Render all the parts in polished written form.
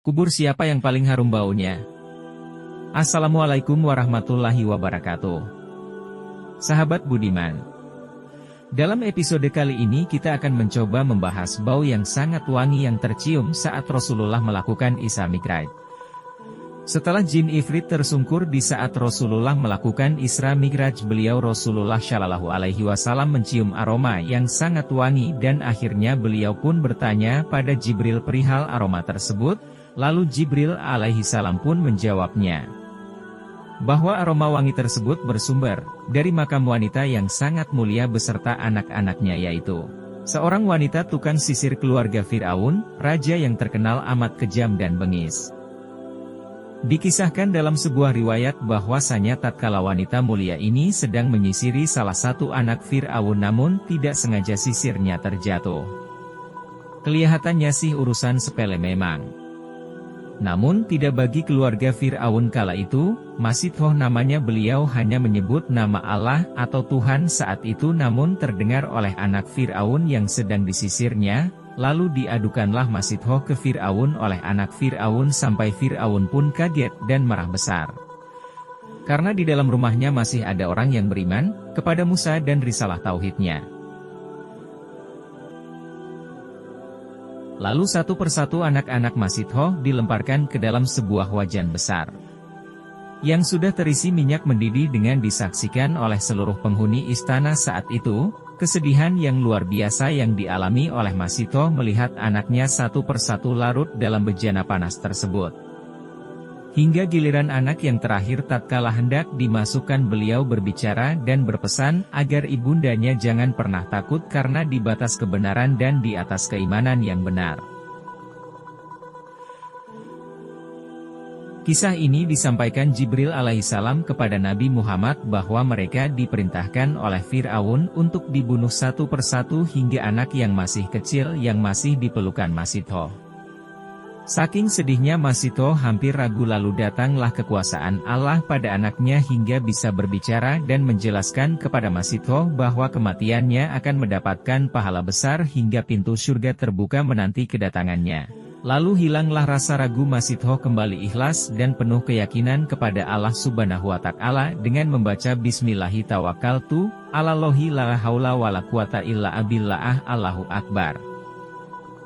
Kubur siapa yang paling harum baunya? Assalamualaikum warahmatullahi wabarakatuh. Sahabat budiman, dalam episode kali ini kita akan mencoba membahas bau yang sangat wangi yang tercium saat Rasulullah melakukan Isra Mi'raj. Setelah jin Ifrit tersungkur di saat Rasulullah melakukan Isra Mi'raj, beliau Rasulullah Shallallahu Alaihi Wasallam mencium aroma yang sangat wangi dan akhirnya beliau pun bertanya pada Jibril perihal aroma tersebut, lalu Jibril alaihi salam pun menjawabnya bahwa aroma wangi tersebut bersumber dari makam wanita yang sangat mulia beserta anak-anaknya, yaitu seorang wanita tukang sisir keluarga Fir'aun, raja yang terkenal amat kejam dan bengis. Dikisahkan dalam sebuah riwayat bahwasanya tatkala wanita mulia ini sedang menyisiri salah satu anak Fir'aun, namun tidak sengaja sisirnya terjatuh. Kelihatannya sih urusan sepele memang. Namun tidak bagi keluarga Fir'aun kala itu, Masitoh namanya, beliau hanya menyebut nama Allah atau Tuhan saat itu, namun terdengar oleh anak Fir'aun yang sedang disisirnya. Lalu diadukanlah Masitoh ke Fir'aun oleh anak Fir'aun sampai Fir'aun pun kaget dan marah besar. Karena di dalam rumahnya masih ada orang yang beriman kepada Musa dan risalah tauhidnya. Lalu satu persatu anak-anak Masitoh dilemparkan ke dalam sebuah wajan besar yang sudah terisi minyak mendidih dengan disaksikan oleh seluruh penghuni istana saat itu. Kesedihan yang luar biasa yang dialami oleh Masitoh melihat anaknya satu persatu larut dalam bejana panas tersebut. Hingga giliran anak yang terakhir tatkala hendak dimasukkan, beliau berbicara dan berpesan agar ibundanya jangan pernah takut karena di batas kebenaran dan di atas keimanan yang benar. Kisah ini disampaikan Jibril alaihissalam kepada Nabi Muhammad bahwa mereka diperintahkan oleh Fir'aun untuk dibunuh satu persatu hingga anak yang masih kecil yang masih dipelukan Masitoh. Saking sedihnya Masitoh hampir ragu, lalu datanglah kekuasaan Allah pada anaknya hingga bisa berbicara dan menjelaskan kepada Masitoh bahwa kematiannya akan mendapatkan pahala besar hingga pintu surga terbuka menanti kedatangannya. Lalu hilanglah rasa ragu Masitoh, kembali ikhlas dan penuh keyakinan kepada Allah Subhanahu wa Ta'ala dengan membaca Bismillahi tawakkaltu, 'alallahi la haula wala quwata illa billah, Allahu Akbar.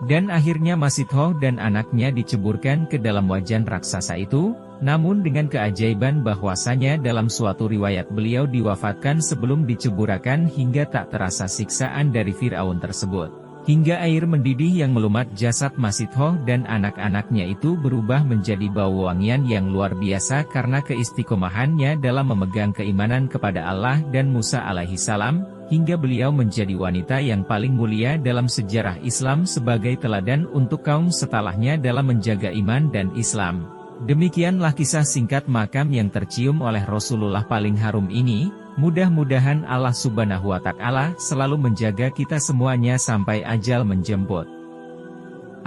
Dan akhirnya Masitoh dan anaknya diceburkan ke dalam wajan raksasa itu, namun dengan keajaiban bahwasanya dalam suatu riwayat beliau diwafatkan sebelum diceburakan hingga tak terasa siksaan dari Fir'aun tersebut. Hingga air mendidih yang melumat jasad Masitoh dan anak-anaknya itu berubah menjadi bau wangian yang luar biasa karena keistiqomahannya dalam memegang keimanan kepada Allah dan Musa alaihissalam, hingga beliau menjadi wanita yang paling mulia dalam sejarah Islam sebagai teladan untuk kaum setelahnya dalam menjaga iman dan Islam. Demikianlah kisah singkat makam yang tercium oleh Rasulullah paling harum ini. Mudah-mudahan Allah Subhanahu wa Ta'ala selalu menjaga kita semuanya sampai ajal menjemput.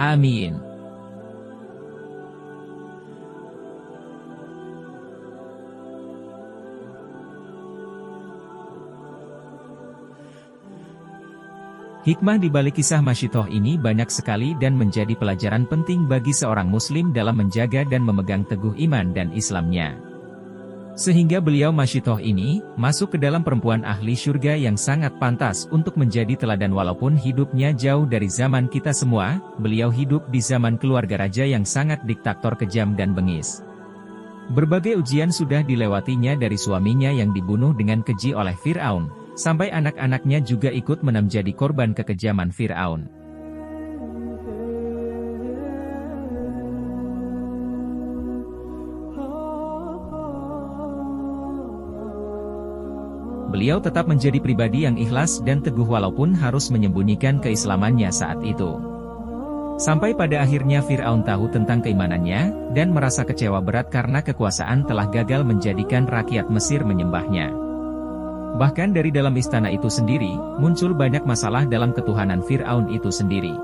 Amin. Hikmah di balik kisah Masitoh ini banyak sekali dan menjadi pelajaran penting bagi seorang muslim dalam menjaga dan memegang teguh iman dan Islamnya. Sehingga beliau Masitoh ini masuk ke dalam perempuan ahli surga yang sangat pantas untuk menjadi teladan. Walaupun hidupnya jauh dari zaman kita semua, beliau hidup di zaman keluarga raja yang sangat diktator, kejam dan bengis. Berbagai ujian sudah dilewatinya, dari suaminya yang dibunuh dengan keji oleh Fir'aun, sampai anak-anaknya juga ikut menjadi korban kekejaman Fir'aun. Beliau tetap menjadi pribadi yang ikhlas dan teguh walaupun harus menyembunyikan keislamannya saat itu. Sampai pada akhirnya Fir'aun tahu tentang keimanannya, dan merasa kecewa berat karena kekuasaan telah gagal menjadikan rakyat Mesir menyembahnya. Bahkan dari dalam istana itu sendiri, muncul banyak masalah dalam ketuhanan Fir'aun itu sendiri.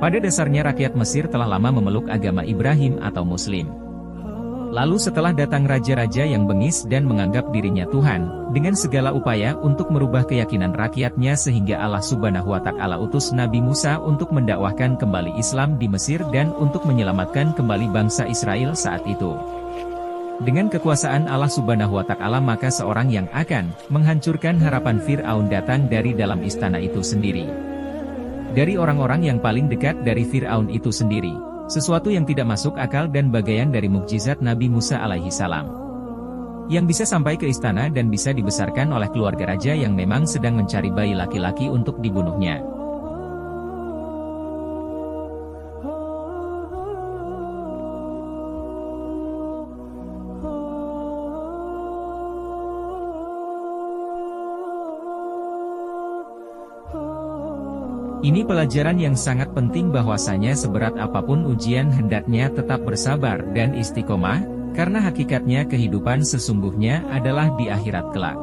Pada dasarnya rakyat Mesir telah lama memeluk agama Ibrahim atau Muslim. Lalu setelah datang raja-raja yang bengis dan menganggap dirinya Tuhan, dengan segala upaya untuk merubah keyakinan rakyatnya sehingga Allah Subhanahu wa Ta'ala utus Nabi Musa untuk mendakwahkan kembali Islam di Mesir dan untuk menyelamatkan kembali bangsa Israel saat itu. Dengan kekuasaan Allah Subhanahu wa Ta'ala maka seorang yang akan menghancurkan harapan Fir'aun datang dari dalam istana itu sendiri. Dari orang-orang yang paling dekat dari Fir'aun itu sendiri. Sesuatu yang tidak masuk akal dan bagian dari mukjizat Nabi Musa alaihi salam. Yang bisa sampai ke istana dan bisa dibesarkan oleh keluarga raja yang memang sedang mencari bayi laki-laki untuk dibunuhnya. Ini pelajaran yang sangat penting bahwasanya seberat apapun ujian hendaknya tetap bersabar dan istiqomah, karena hakikatnya kehidupan sesungguhnya adalah di akhirat kelak.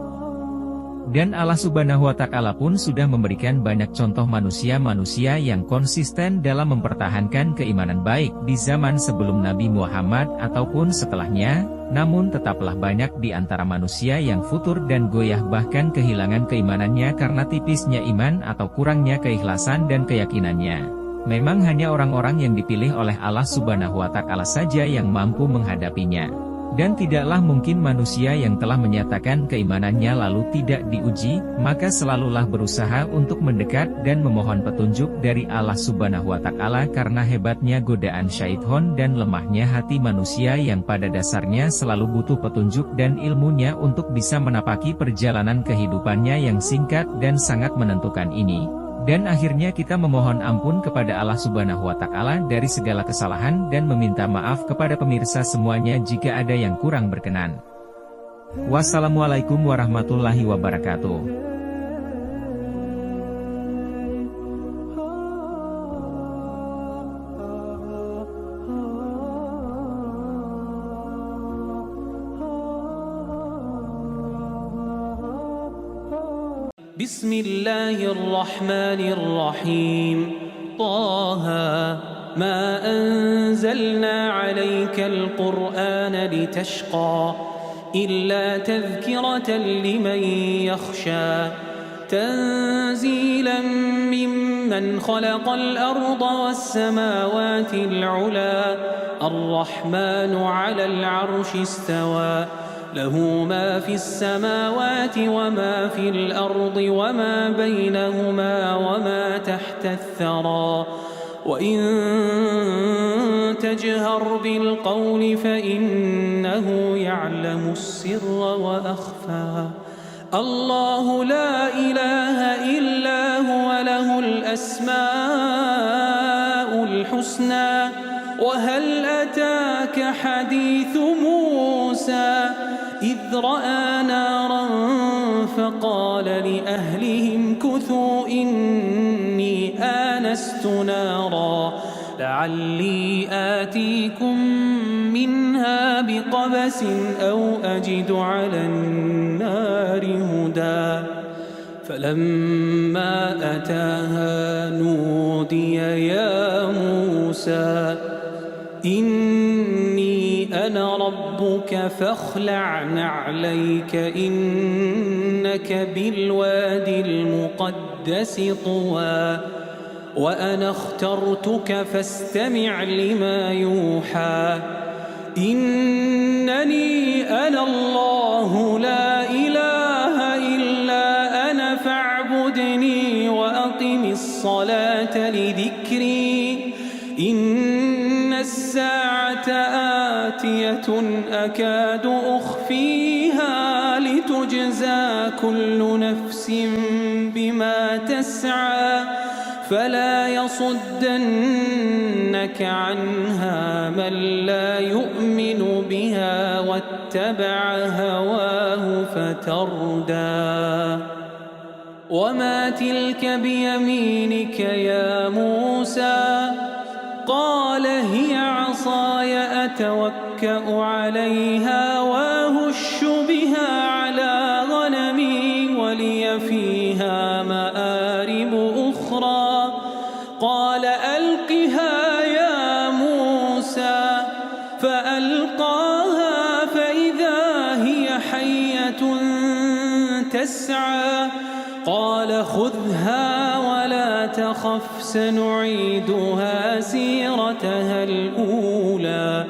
Dan Allah Subhanahu wa Ta'ala pun sudah memberikan banyak contoh manusia-manusia yang konsisten dalam mempertahankan keimanan baik di zaman sebelum Nabi Muhammad ataupun setelahnya, namun tetaplah banyak di antara manusia yang futur dan goyah bahkan kehilangan keimanannya karena tipisnya iman atau kurangnya keikhlasan dan keyakinannya. Memang hanya orang-orang yang dipilih oleh Allah Subhanahu wa Ta'ala saja yang mampu menghadapinya. Dan tidaklah mungkin manusia yang telah menyatakan keimanannya lalu tidak diuji, maka selalulah berusaha untuk mendekat dan memohon petunjuk dari Allah Subhanahu wa Ta'ala karena hebatnya godaan syaitan dan lemahnya hati manusia yang pada dasarnya selalu butuh petunjuk dan ilmunya untuk bisa menapaki perjalanan kehidupannya yang singkat dan sangat menentukan ini. Dan akhirnya kita memohon ampun kepada Allah Subhanahu wa Ta'ala dari segala kesalahan dan meminta maaf kepada pemirsa semuanya jika ada yang kurang berkenan. Wassalamualaikum warahmatullahi wabarakatuh. بسم الله الرحمن الرحيم طه ما أنزلنا عليك القرآن لتشقى إلا تذكرة لمن يخشى تنزيلا ممن خلق الأرض والسماوات العلى الرحمن على العرش استوى له ما في السماوات وما في الأرض وما بينهما وما تحت الثرى وإن تجهر بالقول فإنه يعلم السر وأخفى الله لا إله إلا هو له الأسماء الحسنى وهل أتاك حديث موسى إذ رأى نارا فقال لأهلهم كثوا إني آنست نارا لعلي آتيكم منها بقبس أو أجد على النار هدى فلما أتاها نودي يا موسى إني أنا ربك فاخلع نعليك إنك بالوادي المقدس طوى وأنا اخترتك فاستمع لما يوحى إنني أنا الله لا إله إلا أنا فاعبدني وأقم الصلاة لذكري إن الساعة آتية أكاد أخفيها لتجزى كل نفس بما تسعى فلا يصدنك عنها من لا يؤمن بها واتبع هواه فتردى وما تلك بيمينك يا موسى قال هي عصاي أتوكأ عليها وأهش بها على غنمي ولي فيها مآرب أخرى قال ألقها يا موسى فألقاها تسعى قال خذها ولا تخف سنعيدها سيرتها الأولى